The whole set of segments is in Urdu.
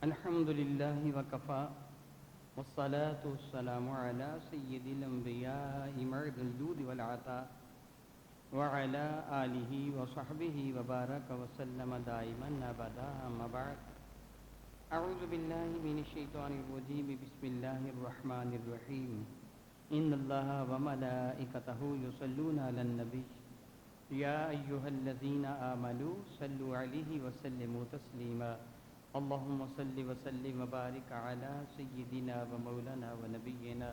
الحمد لله وكفى والصلاة والسلام على سيد الأنبياء مرد الجود والعطاء وعلى آله وصحبه وبارك وسلم دائما أبدا أما بعد أعوذ بالله من الشيطان الرجيم بسم الله الرحمن الرحيم إن الله وملائكته يصلون على النبي يا أيها الذين آمنوا صلوا عليه وسلموا تسليما اللهم صل وسلم وبارك على سيدنا ومولانا ونبينا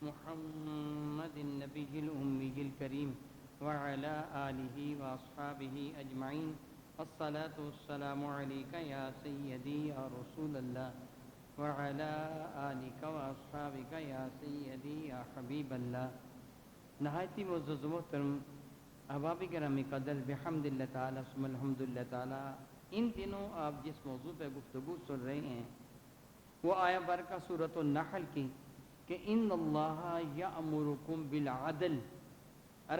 محمد النبي الأمي الكريم وعلى آله وأصحابه أجمعين الصلاة والسلام عليك يا سيدي يا رسول الله وعلى آلك وأصحابك يا سيدي يا حبيب الله نہایتی معزز محترم احباب کرام قدر بحمد اللہ تعالیٰ ثم الحمد للہ تعالیٰ، ان دنوں آپ جس موضوع پہ گفتگو سن رہے ہیں وہ آیا برکہ سورۃ النحل کی کہ ان اللہ یأمرکم بالعدل،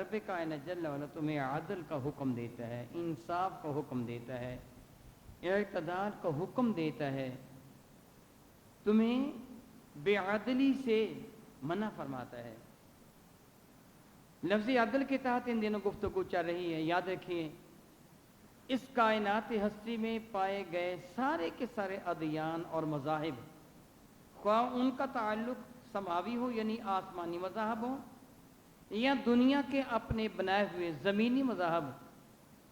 رب کائنات جل وعلا تمہیں عدل کا حکم دیتا ہے، انصاف کا حکم دیتا ہے، اعتدال کا حکم دیتا ہے، تمہیں بے عدلی سے منع فرماتا ہے۔ لفظ عدل کے تحت ان دنوں گفتگو چل رہی ہے۔ یاد رکھیے اس کائنات ہستی میں پائے گئے سارے کے سارے ادیان اور مذاہب، خواہ ان کا تعلق سماوی ہو یعنی آسمانی مذاہب ہو یا دنیا کے اپنے بنائے ہوئے زمینی مذاہب،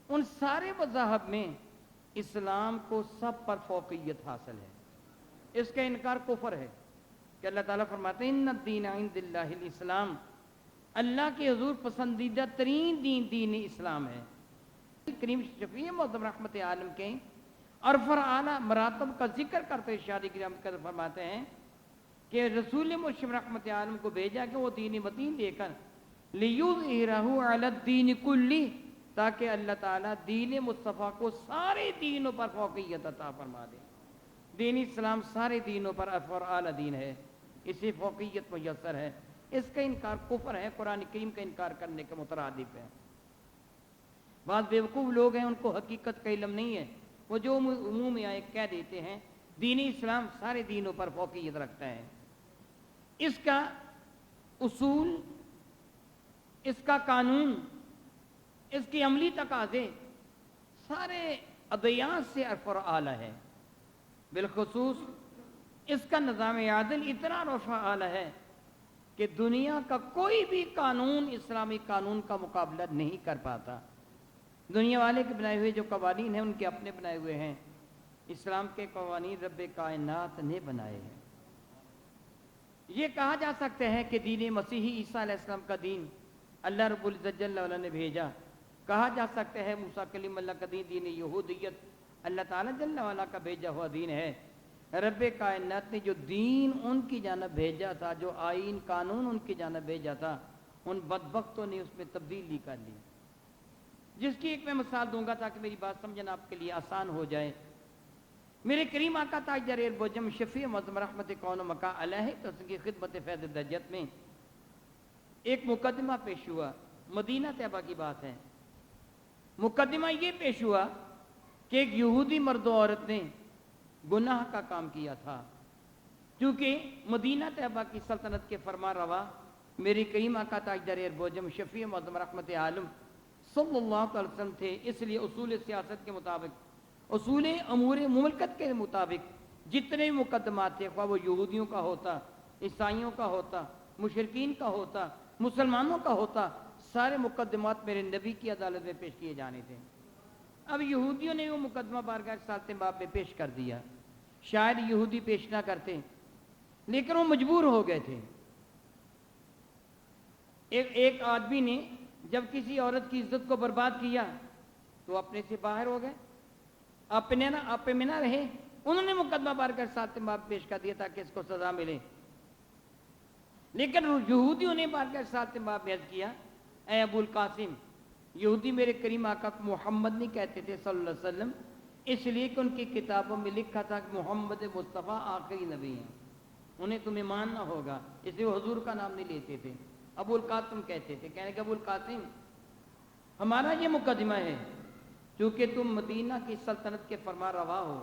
ان سارے مذاہب میں اسلام کو سب پر فوقیت حاصل ہے۔ اس کا انکار کفر ہے کہ اللہ تعالیٰ فرماتے ہیں ان الدین عند اللہ الاسلام، اللہ کے حضور پسندیدہ ترین دین اسلام ہے۔ کریم شفیع معظم رحمت عالم کے عرف اور اعلیٰ مراتب کا ذکر کرتے شاہ کرام فرماتے ہیں کہ رسول مشرف رحمت عالم کو بھیجا کہ وہ دین متین دے کر لیظہرہ علی الدین کلی، تاکہ اللہ تعالیٰ دین مصطفیٰ کو سارے دینوں پر فوقیت عطا فرما دے۔ دین اسلام سارے دینوں پر عرف اور اعلیٰ دین ہے، اسے فوقیت میسر ہے۔ اس کا انکار کفر ہے، قرآن کریم کا انکار کرنے کے مترادف ہے۔ بعض بیوقوف لوگ ہیں ان کو حقیقت کا علم نہیں ہے، وہ جو عموم میں آئے کہہ دیتے ہیں دین اسلام سارے دینوں پر فوقیت رکھتا ہے۔ اس کا اصول، اس کا قانون، اس کی عملی تقاضے سارے ادیان سے عرف اور اعلیٰ ہے۔ بالخصوص اس کا نظام عادل اتنا عرف اور اعلیٰ ہے کہ دنیا کا کوئی بھی قانون اسلامی قانون کا مقابلہ نہیں کر پاتا۔ دنیا والے کے بنائے ہوئے جو قوانین ہیں ان کے اپنے بنائے ہوئے ہیں، اسلام کے قوانین رب کائنات نے بنائے ہیں۔ یہ کہا جا سکتا ہے کہ دین مسیحی عیسیٰ علیہ السلام کا دین اللہ رب العزت جل وعلا نے بھیجا۔ کہا جا سکتا ہے موسیٰ کلیم اللہ کا دین یہودیت اللہ تعالیٰ جل وعلا کا بھیجا ہوا دین ہے۔ رب کائنات نے جو دین ان کی جانب بھیجا تھا، جو آئین قانون ان کی جانب بھیجا تھا، ان بدبختوں نے اس میں تبدیلی کر لی، جس کی ایک میں مثال دوں گا تاکہ میری بات سمجھنا آپ کے لیے آسان ہو جائے۔ میرے کریم آقا تاجدار بوجم شفیع معظم رحمت کون و مکا علیہ تو اس کی خدمت فیض درجت میں ایک مقدمہ پیش ہوا۔ مدینہ طیبہ کی بات ہے۔ مقدمہ یہ پیش ہوا کہ ایک یہودی مرد و عورت نے گناہ کا کام کیا تھا، کیونکہ مدینہ طیبہ کی سلطنت کے فرما روا میری کریم آقا تاجدار بوجم شفیع معظم رحمت عالم صلی اللہ علیہ وسلم تھے، اس لیے اصول سیاست کے مطابق، اصول امور مملکت کے مطابق جتنے مقدمات تھے، خواہ وہ یہودیوں کا ہوتا، عیسائیوں کا ہوتا، مشرکین کا ہوتا، مسلمانوں کا ہوتا، سارے مقدمات میرے نبی کی عدالت میں پیش کیے جانے تھے۔ اب یہودیوں نے وہ مقدمہ بارگاہ رسالت باب میں پیش کر دیا۔ شاید یہودی پیش نہ کرتے لیکن وہ مجبور ہو گئے تھے۔ ایک آدمی نے جب کسی عورت کی عزت کو برباد کیا تو اپنے سے باہر ہو گئے، آپ میں نہ رہے، انہوں نے مقدمہ بارگاہ رسالت باب پیش کر دیا تاکہ اس کو سزا ملے۔ لیکن یہودیوں نے بارگاہ رسالت باب میں عرض کیا اے ابو القاسم، یہودی میرے کریم آقا کو محمد نہیں کہتے تھے صلی اللہ علیہ وسلم، اس لیے کہ ان کی کتابوں میں لکھا تھا کہ محمد مصطفیٰ آخری نبی ہیں، انہیں تمہیں ماننا ہوگا، اس لیے وہ حضور کا نام نہیں لیتے تھے، ابو القاسم کہتے تھے۔ کہنے کہ ابو القاسم ہمارا یہ مقدمہ ہے، چونکہ تم مدینہ کی سلطنت کے فرما روا ہو،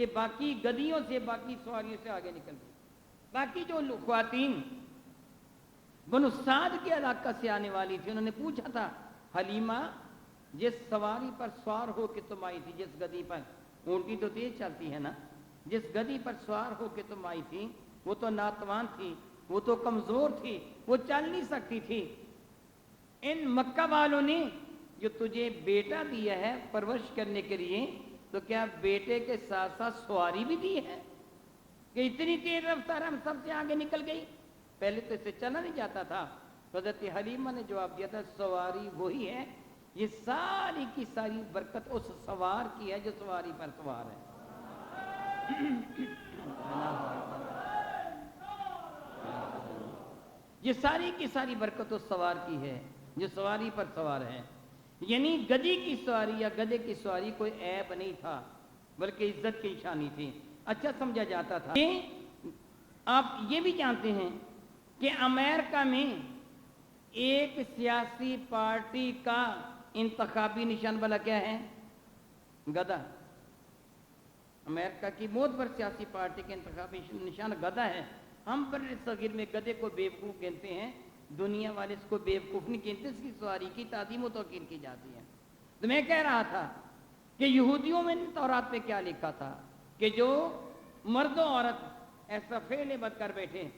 کہ باقی گدیوں سے باقی سواریوں سے آگے نکل گئی. باقی جو خواتین بنو سعد کے علاقہ سے آنے والی تھی انہوں نے پوچھا تھا حلیمہ جس سواری پر سوار ہو کے تم آئی تھی, جس گدی پر, اونٹی تو تیز چلتی ہے نا, جس گدی پر سوار ہو کے تم آئی تھی وہ تو ناتوان تھی, وہ تو کمزور تھی, وہ چل نہیں سکتی تھی. ان مکہ والوں نے جو تجھے بیٹا دیا ہے پرورش کرنے کے لیے, تو کیا بیٹے کے ساتھ ساتھ سواری بھی دی ہے کہ اتنی تیز رفتار ہم سب سے آگے نکل گئی؟ پہلے تو اسے چلا نہیں جاتا تھا. حضرت حلیمہ نے جواب دیا تھا سواری وہی ہے, یہ ساری کی ساری برکت اس سوار کی ہے جو سواری پر سوار ہے. یہ ساری کی ساری برکت اس سوار کی ہے جو سواری پر سوار ہے. یعنی گدی کی سواری یا گدے کی سواری کوئی عیب نہیں تھا بلکہ عزت کی نشانی تھی, اچھا سمجھا جاتا تھا. آپ یہ بھی جانتے ہیں کہ امریکہ میں ایک سیاسی پارٹی کا انتخابی نشان بلا کیا ہے؟ گدا. امریکہ کی بہت بڑی سیاسی پارٹی کے انتخابی نشان گدا ہے. ہم بر صغیر میں گدے کو بیوقوف کہتے ہیں, دنیا والے اس کو بیوقوف نہیں کہتے, اس کی سواری کی تعظیم و توقیر کی جاتی ہے. تو میں کہہ رہا تھا کہ یہودیوں میں تورات میں کیا لکھا تھا کہ جو مرد و عورت ایسا فعل بد کر بیٹھے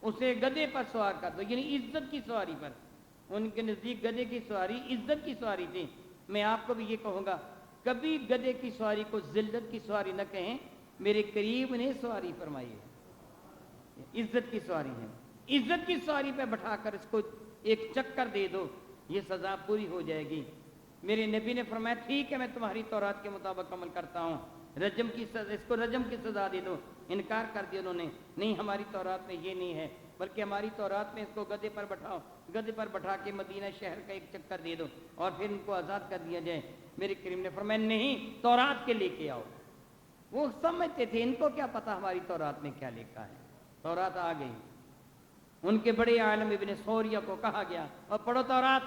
اسے گدے پر سوار کر دو, یعنی عزت کی سواری پر. ان کے نزدیک گدے کی سواری عزت کی سواری تھی. میں آپ کو بھی یہ کہوں گا کبھی گدے کی سواری کو ذلت کی سواری نہ کہیں, میرے قریب نے سواری فرمائی ہے, عزت کی سواری ہے. عزت کی سواری پہ بٹھا کر اس کو ایک چکر دے دو, یہ سزا پوری ہو جائے گی. میرے نبی نے فرمایا ٹھیک ہے میں تمہاری تورات کے مطابق عمل کرتا ہوں, رجم کی سزا, اس کو رجم کی سزا دے دو. انکار کر دیا انہوں نے, نہیں ہماری تورات میں یہ نہیں ہے, بلکہ ہماری تورات میں اس کو گدے پر بٹھاؤ, گدے پر بٹھا کے مدینہ شہر کا ایک چکر دے دو اور پھر ان کو آزاد کر دیا جائے. میرے کریم نے فرمایا نہیں, تورات کے لے کے آؤ. وہ سمجھتے تھے, ان کو کیا پتا ہماری تورات میں کیا لکھا ہے. تورات آ گئی, ان کے بڑے عالم ابن سوریہ کو کہا گیا اور پڑھو تورات.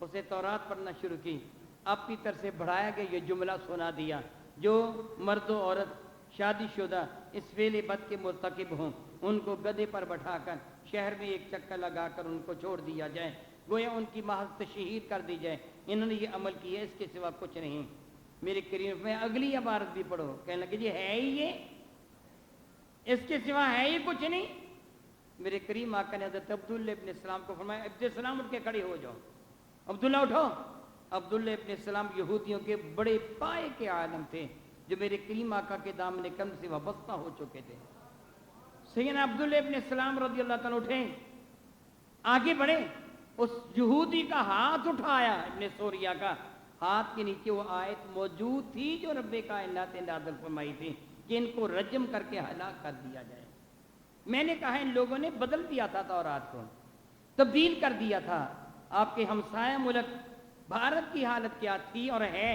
اسے تورات پڑھنا شروع کی, اپنی طرف سے بڑھایا گیا یہ جملہ سنا دیا جو مرد و عورت شادی شدہ اس فعل بد کے مرتکب ہوں ان کو گدے پر بٹھا کر شہر میں ایک چکر لگا کر ان کو چھوڑ دیا جائے, گویا ان کی محض تشہیر کر دی جائے. انہوں نے یہ عمل کیا, اس کے سوا کچھ نہیں. میرے کریم میں اگلی عبارت بھی پڑھو, کہنے لگے جی ہے ہی یہ, اس کے سوا ہے ہی کچھ نہیں. میرے کریم آقا نے حضرت عبداللہ ابن السلام کو فرمایا عبد السلام اٹھ کے کھڑے ہو جاؤ. عبداللہ اٹھو. عبداللہ ابن السلام یہودیوں کے بڑے پائے کے عالم تھے جو میرے کریم آقا کے دامن کم سے وابستہ ہو چکے تھے. سیدنا عبداللہ ابن السلام رضی اللہ تعالیٰ اٹھے, آگے بڑھے, اس یہودی کا ہاتھ اٹھایا, ابن سوریہ کا ہاتھ کے نیچے وہ آیت موجود تھی جو رب کائنات نے نازل فرمائی تھی کہ ان کو رجم کر کے ہلاک کر دیا جائے. میں نے کہا ان لوگوں نے بدل دیا تھا تورات کو, تبدیل کر دیا تھا. آپ کے ہمسایہ ملک بھارت کی حالت کیا تھی اور ہے,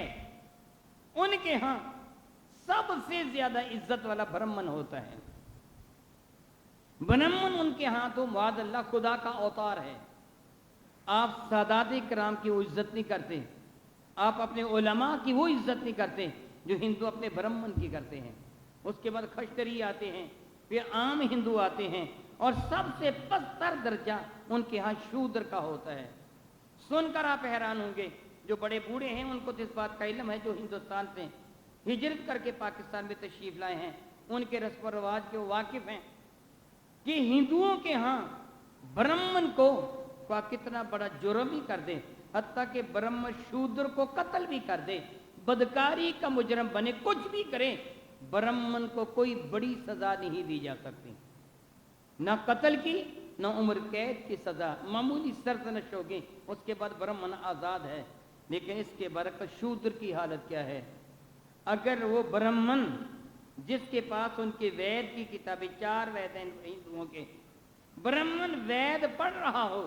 ان کے ہاں سب سے زیادہ عزت والا برہمن ہوتا ہے. برہمن ان کے ہاں تو معاذ اللہ خدا کا اوتار ہے. آپ سادات کرام کی وہ عزت نہیں کرتے, آپ اپنے علماء کی وہ عزت نہیں کرتے جو ہندو اپنے برہمن کی کرتے ہیں. اس کے بعد کھشتری آتے ہیں, پھر عام ہندو آتے ہیں, اور سب سے پستر درجہ ان کے ہاں شودر کا ہوتا ہے. سن کر آپ حیران ہوں گے, جو بڑے بوڑھے ہیں ان کو تو اس بات کا علم ہے جو ہندوستان سے ہجرت کر کے پاکستان میں تشریف لائے ہیں, ان کے رسم و رواج کے واقف ہیں کہ ہندوؤں کے ہاں برہمن کو کتنا بڑا جرم ہی کر دے, حتیٰ کہ برہمن شودر کو قتل بھی کر دے, بدکاری کا مجرم بنے, کچھ بھی کرے, برہمن کو کوئی بڑی سزا نہیں دی جا سکتی, نہ قتل کی نہ عمر قید کی سزا, معمولی سرزنش ہوگی, اس کے بعد برہمن آزاد ہے. لیکن اس کے برعکس شودر کی حالت کیا ہے؟ اگر وہ برہمن جس کے پاس ان کے وید کی کتابیں 4 وید ہیں ہندوؤں کے, برہمن وید پڑھ رہا ہو,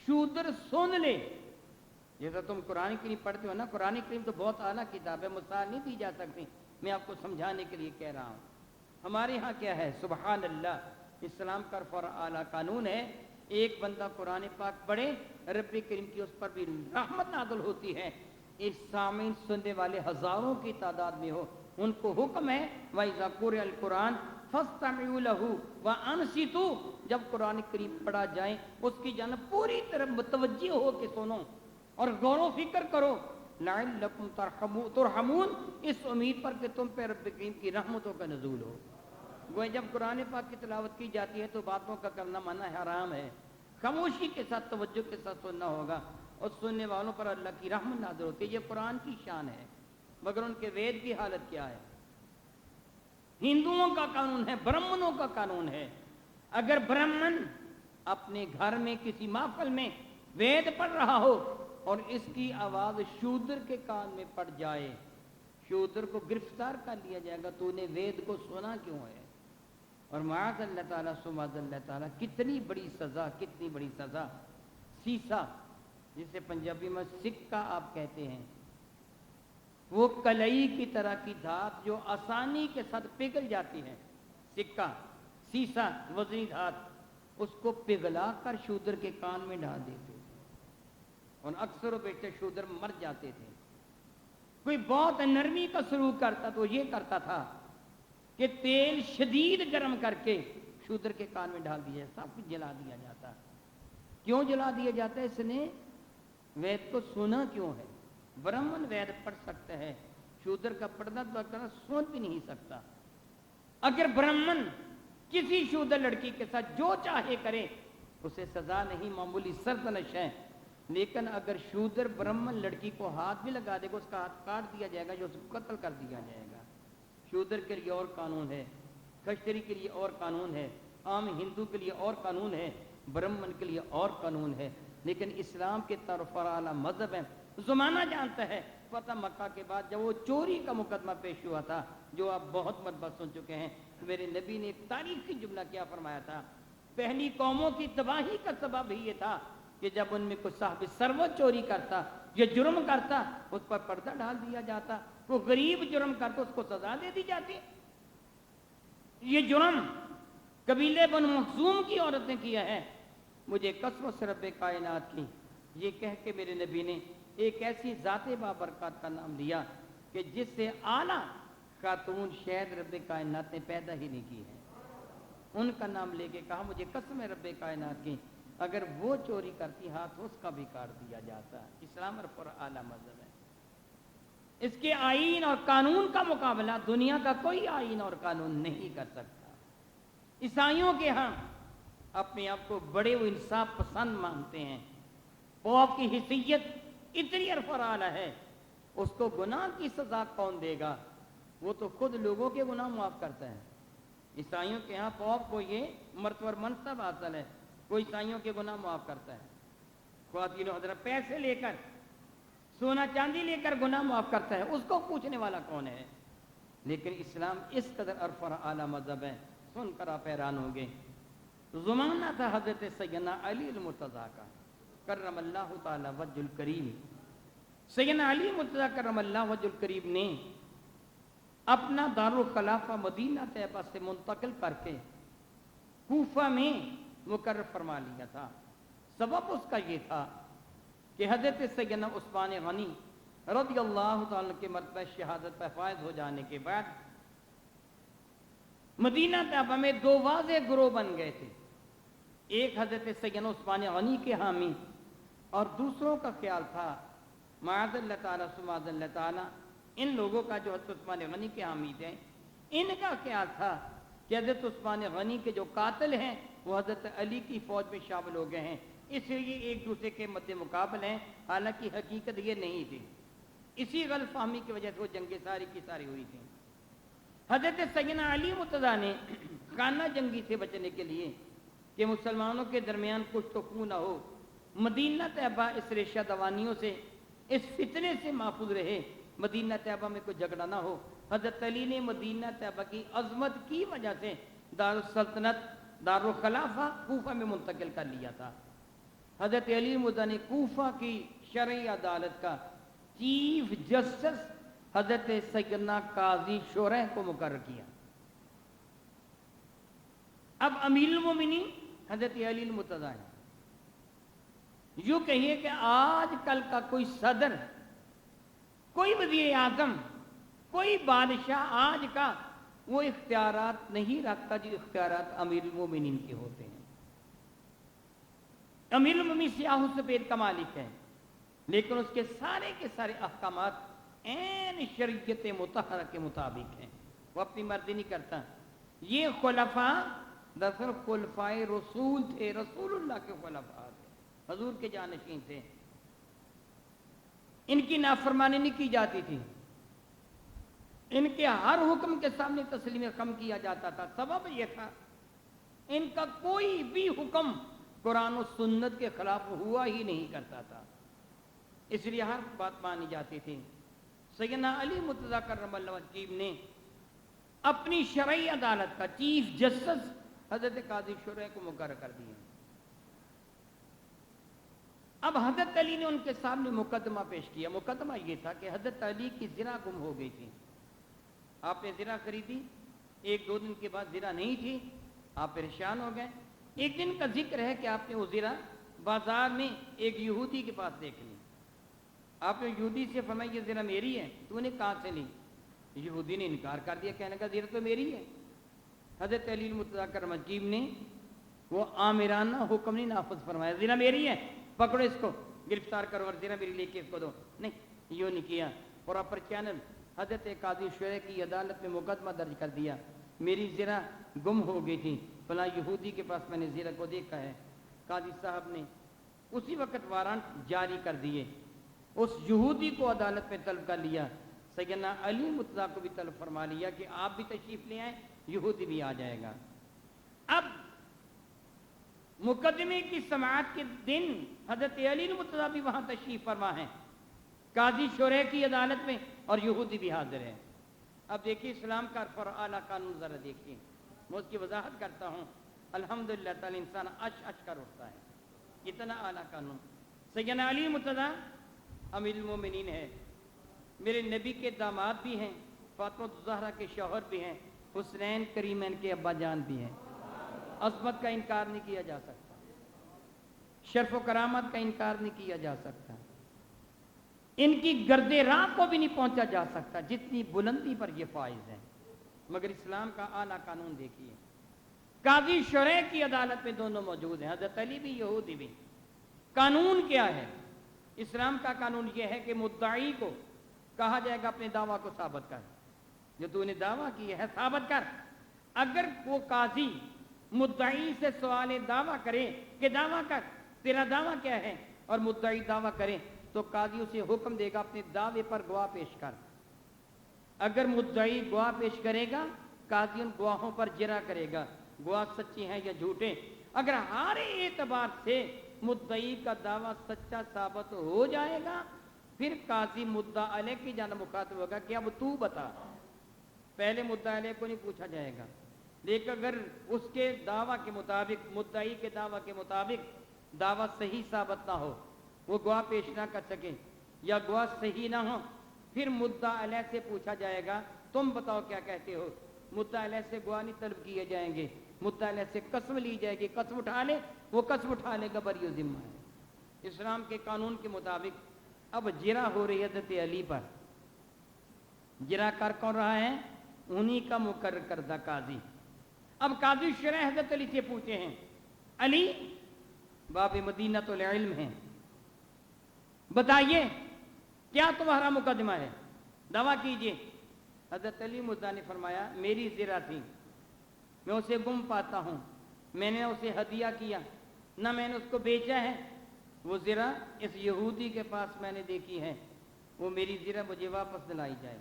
شودر سن لے, جیسا تم قرآن کریم پڑھتے ہو نا, قرآن کریم تو بہت اعلیٰ کتاب ہے, مثال نہیں دی جا سکتی, میں آپ کو سمجھانے کے لیے کہہ رہا ہوں. ہمارے ہاں کیا ہے, سبحان اللہ, اسلام کا اور اعلیٰ قانون ہے, ایک بندہ قرآن پاک پڑھے, رب کریم کی اس پر بھی رحمت نازل ہوتی ہے. اس سامعین سننے والے ہزاروں کی تعداد میں ہو, ان کو حکم ہے وَإِذَا قُرِئَ الْقُرْآنُ فَاسْتَمِعُوا لَهُ وَأَنصِتُوا، جب قرآن کریم پڑھا جائے اس کی جانب پوری طرح متوجہ ہو کے سنو اور غور و فکر کرو، لَعَلَّكُمْ تُرْحَمُونَ، اس امید پر کہ تم پہ رب کریم کی رحمتوں کا نزول ہو۔ وہ جب قرآن پاک کی تلاوت کی جاتی ہے تو باتوں کا کرنا منع حرام ہے، خاموشی کے ساتھ توجہ کے ساتھ سننا ہوگا، اور سننے والوں پر اللہ کی رحمت نازل ہوتی ہے۔ یہ قرآن کی شان ہے، مگر ان کے وید کی حالت کیا ہے؟ ہندوؤں کا قانون ہے، برہمنوں کا قانون ہے، اگر برہمن اپنے گھر میں کسی محفل میں وید پڑھ رہا ہو اور اس کی آواز شودر کے کان میں پڑ جائے، شودر کو گرفتار کر لیا جائے گا، تو انہیں وید کو سنا کیوں ہے؟ اور معاذ اللہ تعالیٰ سماذ اللہ تعالیٰ، کتنی بڑی سزا، کتنی بڑی سزا۔ سیسا، جسے پنجابی میں سکہ آپ کہتے ہیں، وہ کلئی کی طرح کی دھات جو آسانی کے ساتھ پگھل جاتی ہے، سکہ، سیسا، وزنی دھات، اس کو پگھلا کر شودر کے کان میں ڈال دیتے تھے، اور اکثر و بیشتر شودر مر جاتے تھے۔ کوئی بہت نرمی کا سلوک کرتا تو یہ کرتا تھا کہ تیل شدید گرم کر کے شودر کے کان میں ڈال دیا، سب کچھ جلا دیا جاتا۔ کیوں جلا دیا جاتا ہے؟ اس نے وید کو سنا کیوں ہے؟ برہمن وید پڑھ سکتا ہے، شودر کا پردہ تو کرنا سن بھی نہیں سکتا۔ اگر برہمن کسی شودر لڑکی کے ساتھ جو چاہے کرے اسے سزا نہیں، معمولی سرزنش ہے، لیکن اگر شودر برہمن لڑکی کو ہاتھ بھی لگا دے گا، اس کا ہاتھ کاٹ دیا جائے گا، جو اس کو قتل کر دیا جائے گا۔ شودر کے لیے اور قانون ہے، کشتری کے لیے اور قانون ہے، عام ہندو کے لیے اور قانون ہے، برہمن کے لیے اور قانون ہے، لیکن اسلام کے طرف اعلیٰ مذہب ہے۔ زمانہ جانتا ہے، فتح مکہ کے بعد جب وہ چوری کا مقدمہ پیش ہوا تھا، جو آپ بہت مرتبہ سن چکے ہیں، میرے نبی نے ایک تاریخی جملہ کیا فرمایا تھا، پہلی قوموں کی تباہی کا سبب ہی یہ تھا کہ جب ان میں کوئی صاحب ثروت چوری کرتا یا جرم کرتا، اس پر پردہ ڈال دیا جاتا، وہ غریب جرم کرتا اس کو سزا دے دی جاتی۔ یہ جرم قبیلے بنو مخزوم کی عورت نے کیا ہے، مجھے قسم سے رب کائنات کی، یہ کہہ کے میرے نبی نے ایک ایسی ذات بابرکات کا نام لیا کہ جس سے اعلیٰ خاتون شاید رب کائنات نے پیدا ہی نہیں کی ہے، ان کا نام لے کے کہا مجھے قسم ہے رب کائنات کی، اگر وہ چوری کرتی ہاتھ اس کا بھی کاٹ دیا جاتا۔ اسلام پر اعلیٰ مذہب ہے، اس کے آئین اور قانون کا مقابلہ دنیا کا کوئی آئین اور قانون نہیں کر سکتا۔ عیسائیوں کے ہاں اپنے آپ کو بڑے و انصاف پسند مانتے ہیں، پوپ کی حیثیت اتنی عرف اور اعلیٰ ہے، اس کو گناہ کی سزا کون دے گا؟ وہ تو خود لوگوں کے گناہ معاف کرتا ہے۔ عیسائیوں کے ہاں پوپ کو یہ مرتبہ منصب حاصل ہے، وہ عیسائیوں کے گناہ معاف کرتا ہے۔ خواتین و حضرات، پیسے لے کر، سونا چاندی لے کر گناہ معاف کرتا ہے، اس کو پوچھنے والا کون ہے؟ لیکن اسلام اس قدر عرف اور اعلیٰ مذہب ہے، سن کر آپ حیران ہوں گے۔ زمانہ تھا حضرت سیدنا علی المرتضیٰ کا کرم اللہ تعالی وجہ الکریم۔ سیدنا علی مرتضیٰ کرم اللہ وجہ الکریم نے اپنا دارالخلافہ مدینہ طیبہ سے منتقل کر کے کوفہ میں مقرر فرما لیا تھا۔ سبب اس کا یہ تھا کہ حضرت سیدنا عثمان غنی رضی اللہ تعالیٰ کے مرتبہ شہادت پر فائز ہو جانے کے بعد مدینہ طیبہ میں دو واضح گروہ بن گئے تھے، ایک حضرت سیدنا عثمان غنی کے حامی اور دوسروں کا خیال تھا معاذ اللہ تعالیٰ سماذ اللہ تعالیٰ ان لوگوں کا جو حضرت عثمان غنی کے حامی تھے، ان کا خیال تھا کہ حضرت عثمان غنی کے جو قاتل ہیں وہ حضرت علی کی فوج میں شامل ہو گئے ہیں، اس لیے ایک دوسرے کے مد مقابل ہیں، حالانکہ حقیقت یہ نہیں تھی۔ اسی غلط فہمی کی وجہ سے وہ جنگ ساری کی ساری ہوئی تھی۔ حضرت سیدنا علی مرتضیٰ نے خانہ جنگی سے بچنے کے لیے کہ مسلمانوں کے درمیان کچھ تو خون نہ ہو، مدینہ طیبہ اس ریشہ دوانیوں سے، اس فتنے سے محفوظ رہے، مدینہ طیبہ میں کوئی جھگڑا نہ ہو، حضرت علی نے مدینہ طیبہ کی عظمت کی وجہ سے دارالسلطنت دارالخلافہ کوفہ میں منتقل کر لیا تھا۔ حضرت علی مرتضیٰ نے کوفہ کی شرعی عدالت کا چیف جسٹس حضرت سیدنا قاضی شرح کو مقرر کیا۔ اب امیر المومنین حضرت علی المرتضیٰ ہے۔ یوں کہیے کہ آج کل کا کوئی صدر، کوئی وزیر اعظم کوئی بادشاہ آج کا وہ اختیارات نہیں رکھتا جو اختیارات امیر المومنین کے ہوتے ہیں. امیر المومنین سیاہ و سفید کا مالک ہے، لیکن اس کے سارے احکامات عین شریعت مطہرہ کے مطابق ہیں، وہ اپنی مرضی نہیں کرتا. یہ خلفاء دراصل خلفائے رسول تھے، رسول اللہ کے خلفاء تھے، حضور کے جانشین تھے. ان کی نافرمانی نہیں کی جاتی تھی، ان کے ہر حکم کے سامنے تسلیم خم کیا جاتا تھا. سبب یہ تھا ان کا کوئی بھی حکم قرآن و سنت کے خلاف ہوا ہی نہیں کرتا تھا، اس لیے ہر بات مانی جاتی تھی. سیدنا علی مرتضیٰ کرم اللہ وجہہ نے اپنی شرعی عدالت کا چیف جسٹس حضرت قاضی شرح کو مقرر کر دیا. اب حضرت علی نے ان کے سامنے مقدمہ پیش کیا. مقدمہ یہ تھا کہ حضرت علی کی زرہ گم ہو گئی تھی. آپ نے زرہ خریدی، ایک دو دن کے بعد زرہ نہیں تھی، آپ پریشان ہو گئے. ایک دن کا ذکر ہے کہ آپ نے وہ زرہ بازار میں ایک یہودی کے پاس دیکھ لی. آپ نے یہودی سے فرمایا یہ زرہ میری ہے. تو نے کہاں سے لی؟ یہودی نے انکار کر دیا، کہنے کا زرہ تو میری ہے. حضرت علی مرتضیٰ کرم وجہہ نے وہ آمرانہ حکم نہیں نافذ فرمایا، زرہ میری ہے، پکڑو اس کو، گرفتار کرو اور زرہ میری لے کے اس کو دو. نہیں، یہ نہیں کیا. اور اپر چینل حضرت قاضی شرح کی عدالت میں مقدمہ درج کر دیا، میری زرہ گم ہو گئی تھی، فلاں یہودی کے پاس میں نے زرہ کو دیکھا ہے. قاضی صاحب نے اسی وقت وارنٹ جاری کر دیے، اس یہودی کو عدالت میں طلب کر لیا. سیدنا علی مرتضیٰ کو بھی طلب فرما لیا کہ آپ بھی تشریف لے آئیں، یہودی بھی آ جائے گا. اب مقدمے کی سماعت کے دن حضرت علی مرتضیٰ بھی وہاں تشریف فرما ہے، قاضی شرح کی عدالت میں، اور یہودی بھی حاضر ہے. اب دیکھیے اسلام کا عرف اور اعلیٰ قانون ذرا دیکھیے. میں اس کی وضاحت کرتا ہوں. الحمدللہ تعالی انسان اچ کر اٹھتا ہے، اتنا اعلیٰ قانون. سیدنا علی مرتضیٰ امیر المومنین ہے، میرے نبی کے داماد بھی ہیں، فاطمہ الزہرا کے شوہر بھی ہیں، حسنین کریمین کے ابا جان بھی ہیں. عظمت کا انکار نہیں کیا جا سکتا، شرف و کرامت کا انکار نہیں کیا جا سکتا، ان کی گرد راہ کو بھی نہیں پہنچا جا سکتا جتنی بلندی پر یہ فائز ہیں. مگر اسلام کا اعلیٰ قانون دیکھیے. قاضی شرح کی عدالت میں دونوں موجود ہیں، حضرت علی بھی یہودی بھی. قانون کیا ہے؟ اسلام کا قانون یہ ہے کہ مدعی کو کہا جائے گا اپنے دعویٰ کو ثابت کر، جو تو نے دعویٰ کیا ہے ثابت کر. اگر وہ قاضی مدعی سے سوال دعویٰ کرے کہ دعویٰ کر، تیرا دعویٰ کیا ہے، اور مدعی دعویٰ کرے تو قاضی اسے حکم دے گا اپنے دعوے پر گواہ پیش کر. اگر مدعی گواہ پیش کرے گا، قاضی ان گواہوں پر جرا کرے گا، گواہ سچے ہیں یا جھوٹے. اگر ہر اعتبار سے مدعی کا دعویٰ سچا ثابت ہو جائے گا، پھر قاضی مدعا علیہ کی جانب مخاطب ہوگا کہ اب تو بتا. پہلے مدعا علیہ کو نہیں پوچھا جائے گا. لیکن اگر اس کے دعویٰ کے مطابق، مدعی کے دعویٰ کے مطابق دعویٰ صحیح ثابت نہ ہو، وہ گواہ پیش نہ کر سکے یا گواہ صحیح نہ ہو، پھر مدعا علیہ سے پوچھا جائے گا تم بتاؤ کیا کہتے ہو. مدعا علیہ سے گواہ نہیں طلب کیے جائیں گے، مدعا علیہ سے قسم لی جائے گی. قسم اٹھا لے، وہ قسم اٹھا لے گا، بری و ذمہ ہے. اسلام کے قانون کے مطابق اب جرا ہو رہی ہے حضرت علی پر. جرا کر کون رہا ہے؟ انہی کا مقرر کردہ قاضی. اب قاضی شرح حضرت علی سے پوچھتے ہیں، علی باب مدینۃ العلم ہیں، بتائیے کیا تمہارا مقدمہ ہے، دعویٰ کیجئے. حضرت علی مرتضیٰ نے فرمایا میری زرہ تھی، میں اسے گم پاتا ہوں، میں نے اسے ہدیہ کیا، نہ میں نے اس کو بیچا ہے. وہ زرہ اس یہودی کے پاس میں نے دیکھی ہے، وہ میری زرہ مجھے واپس دلائی جائے.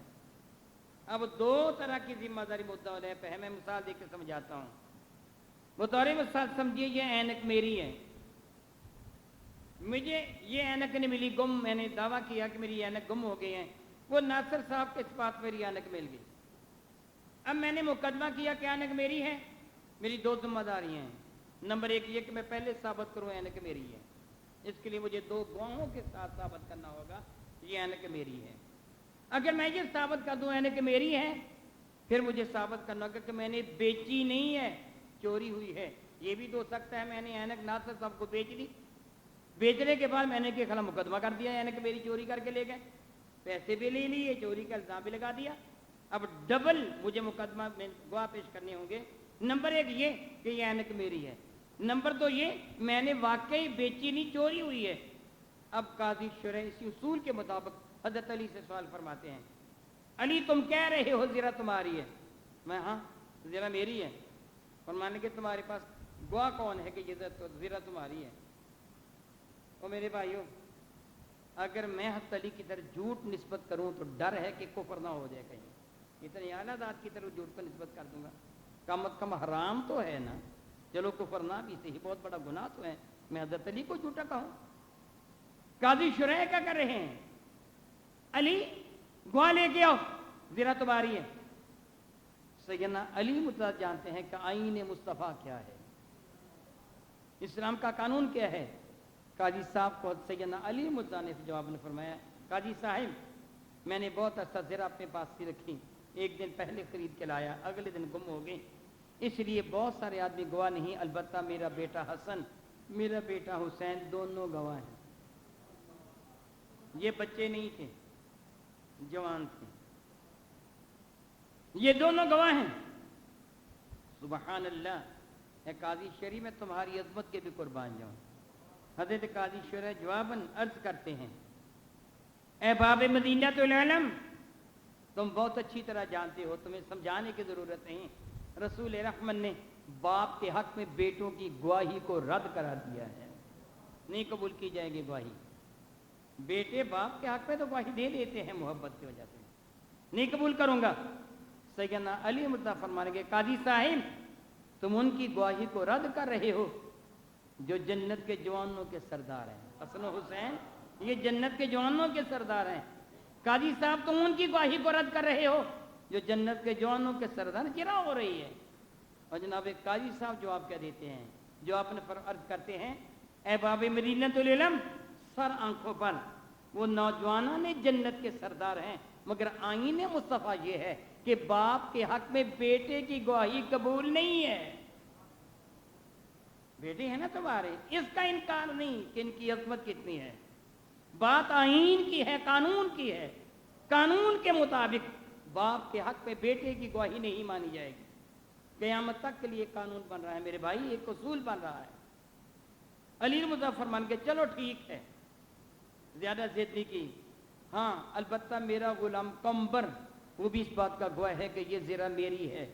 اب دو طرح کی ذمہ داری مدعا علیہ پہ ہے. میں مثال دے کے سمجھاتا ہوں. بطور مثال سمجھیے یہ اینک میری ہے، مجھے یہ اینک نہیں ملی، گم، میں نے دعویٰ کیا کہ میری اینک گم ہو گئی ہے. وہ ناصر صاحب کے اثبات میری اینک مل گئی. اب میں نے مقدمہ کیا کہ اینک میری ہے. میری دو ذمہ داریاں ہیں. نمبر ایک یہ کہ میں پہلے ثابت کروں اینک میری ہے. اس کے لیے مجھے دو گواہوں کے ساتھ ثابت کرنا ہوگا یہ اینک میری ہے. اگر میں یہ ثابت کر دوں اینک میری ہے، پھر مجھے ثابت کرنا ہوگا کہ میں نے بیچی نہیں ہے، چوری ہوئی ہے. یہ بھی تو ہو سکتا ہے میں نے اینک ناصر صاحب کو بیچ دی، بیچنے کے بعد میں نے کے خلاف مقدمہ کر دیا، اینک میری چوری کر کے لے گئے، پیسے بھی لے لیے، چوری کا الزام بھی لگا دیا. اب ڈبل مجھے مقدمہ میں گواہ پیش کرنے ہوں گے. نمبر 1 یہ کہ یہ اینک میری ہے. نمبر 2 یہ میں نے واقعی بیچی نہیں، چوری ہوئی ہے. اب قاضی شرح اسی اصول کے مطابق حضرت علی سے سوال فرماتے ہیں، علی تم کہہ رہے ہو زرہ تمہاری ہے؟ میں ہاں زرہ میری ہے. فرمانے کہ تمہارے پاس گواہ کون ہے کہ یہ زرہ تمہاری ہے؟ اور میرے بھائیوں، اگر میں حضرت علی کی طرف جھوٹ نسبت کروں تو ڈر ہے کہ کفر نہ ہو جائے کہیں. اتنی اعلیٰ ذات کی طرف جھوٹ کو نسبت کر دوں گا، کم از کم حرام تو ہے نا. چلو کفر نہ بھی صحیح، بہت بڑا گناہ تو ہے، میں حضرت علی کو جھوٹا کہوں. قاضی شرح کیا کر رہے ہیں؟ علی گواہ لے کے آؤ، زرہ تمہاری ہے. سیدنا علی مطلق جانتے ہیں کہ آئین مصطفیٰ کیا ہے، اسلام کا قانون کیا ہے. قاضی صاحب کو سیدنا علی مطلق نے جواب نے فرمایا، قاضی صاحب میں نے بہت عرصہ زرہ اپنے پاس ہی رکھی، ایک دن پہلے خرید کے لایا، اگلے دن گم ہو گئی، اس لیے بہت سارے آدمی گواہ نہیں، البتہ میرا بیٹا حسن، میرا بیٹا حسین دونوں گواہ ہیں. یہ بچے نہیں تھے، جوان تھے، یہ دونوں گواہ ہیں. سبحان اللہ. اے قاضی شریف میں تمہاری عظمت کے بھی قربان جاؤں. حضرت قاضی شرح جواباً عرض کرتے ہیں، اے باب مدینۃ العلم، تم بہت اچھی طرح جانتے ہو، تمہیں سمجھانے کی ضرورت نہیں، رسول رحمت نے باپ کے حق میں بیٹوں کی گواہی کو رد کرا دیا ہے، نہیں قبول کی جائے گی گواہی. بیٹے باپ کے حق میں تو گواہی دے دیتے ہیں محبت کی وجہ سے، نہیں قبول کروں گا. سیدنا علی مطلق فرمانے کے، قاضی صاحب تم ان کی گواہی کو رد کر رہے ہو جو جنت کے جوانوں کے سردار ہیں. حسن و حسین یہ جنت کے جوانوں کے سردار ہیں. قاضی صاحب تم ان کی گواہی کو رد کر رہے ہو جو جنت کے جوانوں کے سردار ہیں. چرا ہو رہی ہے. اور جناب قاضی صاحب جواب کیا دیتے ہیں؟ جو اپنے پر عرض کرتے ہیں، اے باب مدینۃ العلم، سر آنکھوں پر وہ نوجوانان جنت کے سردار ہیں، مگر آئین مصطفیٰ یہ ہے کہ باپ کے حق میں بیٹے کی گواہی قبول نہیں ہے. بیٹے ہیں نا تمہارے، اس کا انکار نہیں کہ ان کی عظمت کتنی ہے. بات آئین کی ہے، قانون کی ہے. قانون کے مطابق باپ کے حق میں بیٹے کی گواہی نہیں مانی جائے گی. قیامت تک کے لیے قانون بن رہا ہے میرے بھائی، ایک اصول بن رہا ہے. علی مظفر فرمان کے چلو ٹھیک ہے، زیادہ ضد نہیں کی. ہاں البتہ میرا غلام کمبر وہ بھی اس بات کا گواہ ہے کہ یہ زرہ میری ہے.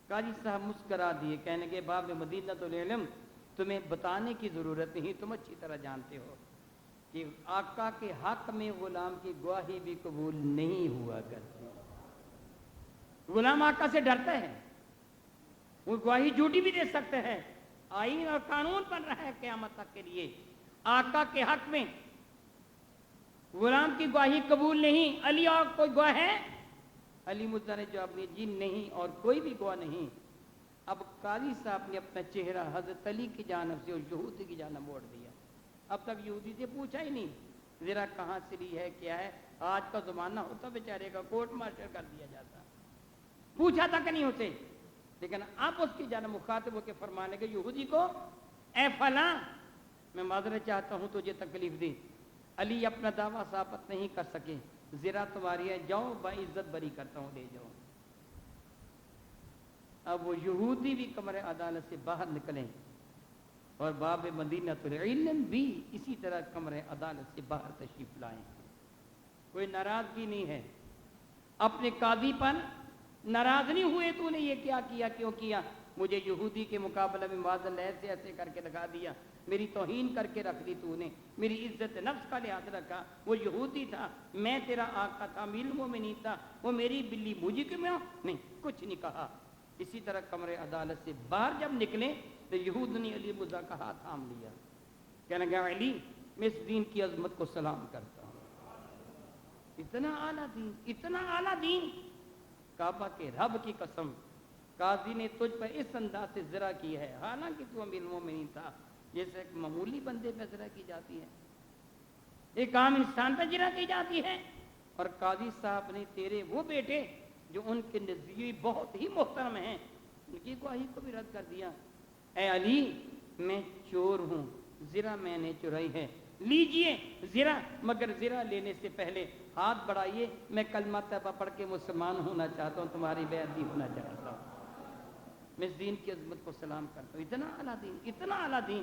قاضی صاحب مسکرا دیے، کہنے کے باب مدینۃ العلم تمہیں بتانے کی ضرورت نہیں، تم اچھی طرح جانتے ہو کہ آقا کے حق میں غلام کی گواہی بھی قبول نہیں ہوا کرتی. غلام آقا سے ڈرتا ہے، وہ گواہی جھوٹی بھی دے سکتے ہیں. آئین اور قانون بن رہا ہے قیامت تک کے لیے. آقا کے حق میں غلام کی گواہی قبول نہیں. علی اور کوئی گواہ ہے؟ علی مدعا نے جواب دیا، جی نہیں، اور کوئی بھی گواہ نہیں. اب قاضی صاحب نے اپنا چہرہ حضرت علی کی جانب سے اور یہودی کی جانب موڑ دیا. اب تک یہودی سے پوچھا ہی نہیں ذرا کہاں سے لی ہے، کیا ہے. آج کا زمانہ ہوتا بیچارے کا کورٹ مارشل کر دیا جاتا، پوچھا تک نہیں ہوتے. لیکن اب اس کی جانب مخاطب ہو کے فرمانے کے یہودی کو، اے فلاں میں معذرت چاہتا ہوں تجھے تکلیف دی. علی اپنا دعویٰ ثابت نہیں کر سکے، زرہ تمہاری ہے، جاؤ باعزت بری کرتا ہوں، لے جاؤ. اب وہ یہودی بھی کمرے عدالت سے باہر نکلیں اور باب مدینۃ العلم بھی اسی طرح کمرے عدالت سے باہر تشریف لائیں. کوئی ناراضگی نہیں ہے، اپنے قاضی پر ناراض نہیں ہوئے تو نے یہ کیا کیا، کیوں کیا. مجھے یہودی کے مقابلے میں معاذ اللہ ایسے ایسے کر کے دکھا دیا، میری توہین کر کے رکھ دی تو نے، میری عزت نفس کا لحاظ رکھا. وہ یہودی تھا، میں تیرا آقا تھا، امیر المومنین تھا، وہ میری بلی مجھے کیوں میں نہیں کچھ نہیں کہا. اسی طرح کمرے عدالت سے باہر جب نکلے تو یہود نے علی مزا کا ہاتھ تھام لیا، کہنے لگا علی میں اس دین کی عظمت کو سلام کرتا ہوں. اتنا اعلیٰ دین، اتنا اعلیٰ دین. کعبہ کے رب کی قسم، قاضی نے تجھ پر اس انداز سے زرہ کی ہے، حالانکہ تو امیر المومنین تھا، جیسے ایک معمولی بندے پہ زرہ کی جاتی ہے، ایک عام انسان پہ زرہ کی جاتی ہے. اور قاضی صاحب نے تیرے وہ بیٹے جو ان کے نزدیک بہت ہی محترم ہیں، ان کی گواہی کو بھی رد کر دیا. اے علی میں چور ہوں، زرہ میں نے چرائی ہے، لیجئے زرہ، مگر زرہ لینے سے پہلے ہاتھ بڑھائیے، میں کلمہ طیبہ پڑھ کے مسلمان ہونا چاہتا ہوں، تمہاری بیعت ہونا چاہتا ہوں، میں اس دین کی عظمت کو سلام کرتا ہوں۔ اتنا اعلیٰ دین، اتنا اعلیٰ دین،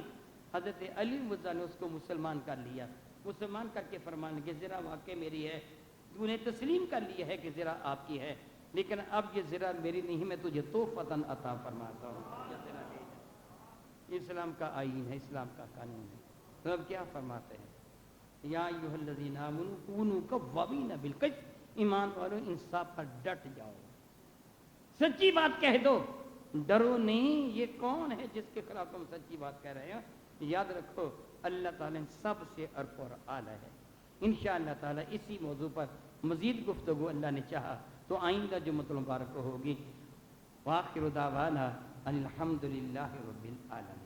حضرت علی مرزا نے اس کو مسلمان کر لیا، مسلمان کر کے فرمان کہ زرہ واقع میری ہے، تو نے تسلیم کر لیا ہے کہ زرہ آپ کی ہے، لیکن اب یہ زرہ میری نہیں، میں تجھے توفتاً عطا فرماتا ہوں، یہ زرہ لے جا۔ اسلام کا آئین ہے، اسلام کا قانون ہے۔ تو اب کیا فرماتے ہیں؟ یا ایھا الذین آمنوا کونوا قوامین بالقسط، ایمان والو انصاف پر ڈٹ جاؤ، سچی بات کہہ دو، ڈرو نہیں۔ یہ کون ہے جس کے خلاف تم سچی بات کہہ رہے ہو؟ یاد رکھو اللہ تعالیٰ سب سے عرف اور اعلیٰ ہے۔ انشاءاللہ تعالیٰ اسی موضوع پر مزید گفتگو اللہ نے چاہا تو آئندہ جمعۃ المبارک ہوگی۔ وآخر دعوانا ان الحمد للہ رب العالمین۔